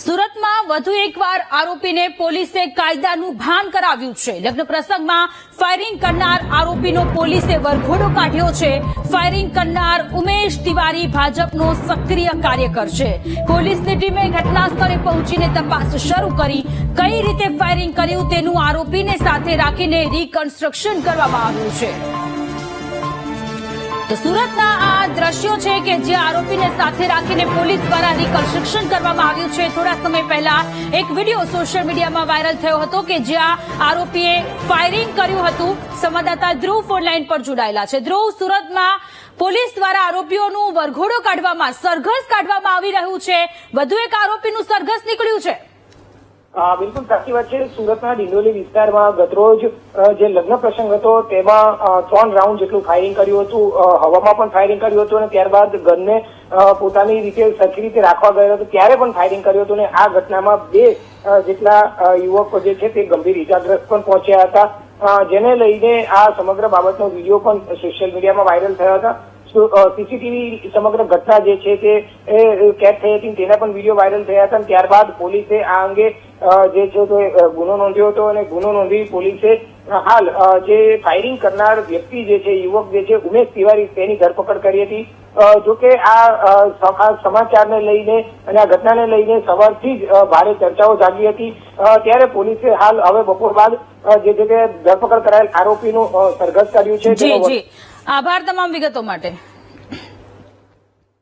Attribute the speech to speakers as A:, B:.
A: સુરતમાં વધુ એકવાર આરોપીને પોલીસે કાયદાનું ભાન કરાવ્યું છે। લગ્ન પ્રસંગમાં ફાયરિંગ કરનાર આરોપીનો પોલીસે વરઘોડો કાઢ્યો છે। ફાયરિંગ કરનાર ઉમેશ તિવારી ભાજપનો સક્રિય કાર્યકર છે। પોલીસની ટીમે ઘટના સ્થળે પહોંચીને તપાસ શરૂ કરી। કઈ રીતે ફાયરિંગ કર્યું તેનું આરોપીને સાથે રાખીને રિકન્સ્ટ્રક્શન કરવામાં આવ્યું છે। તો સુરતના આ દ્રશ્યો છે કે જે આરોપીને સાથે રાખીને પોલીસ દ્વારા રિકન્સ્ટ્રક્શન કરવામાં આવ્યું છે। થોડા સમય પહેલા એક વિડીયો સોશિયલ મીડિયામાં વાયરલ થયો હતો કે જ્યાં આરોપીએ ફાયરિંગ કર્યું હતું। સંવાદદાતા ધ્રુવ ફોન લાઈન પર જોડાયેલા છે। ધ્રુવ, સુરતમાં પોલીસ દ્વારા આરોપીઓનું વરઘોડો કાઢવામાં, સરઘસ કાઢવામાં આવી રહ્યું છે। વધુ એક આરોપીનું સરઘસ નીકળ્યું છે।
B: બિલકુલ સાચી વાત છે। સુરતના ડિંડોલી વિસ્તારમાં ગતરોજ જે લગ્ન પ્રસંગ હતો તેમાં 3 રાઉન્ડ જેટલું ફાયરિંગ કર્યું હતું। હવામાં પણ ફાયરિંગ કર્યું હતું અને ત્યારબાદ ગનને પોતાની રીતે સરખી રીતે રાખવા ગયો હતો ત્યારે પણ ફાયરિંગ કર્યું હતું અને આ ઘટનામાં 2 જેટલા યુવકો જે છે તે ગંભીર ઇજાગ્રસ્ત પણ પહોંચ્યા હતા, જેને લઈને આ સમગ્ર બાબતનો વિડીયો પણ સોશિયલ મીડિયામાં વાયરલ થયા હતા। સીસીટીવી સમગ્ર ઘટના જે છે તે કેદ થઈ હતી તેના પણ વિડીયો વાયરલ થયા હતા। ત્યારબાદ પોલીસે આ અંગે જે છે તે ગુનો નોંધ્યો હતો અને ગુનો નોંધી પોલીસે હાલ જે ફાયરિંગ કરનાર વ્યક્તિ જે છે, યુવક જે છે ઉમેશ તિવારી, તેની ધરપકડ કરી હતી। જોકે આ સમાચારને લઈને અને આ ઘટનાને લઈને સવારથી જ ભારે ચર્ચાઓ જાગી હતી। ત્યારે પોલીસે હાલ હવે બપોર બાદ જે છે તે ધરપકડ કરાયેલ આરોપીનું સરઘસ કાઢ્યું છે।
A: જી જી, આભાર તમામ વિગતો માટે।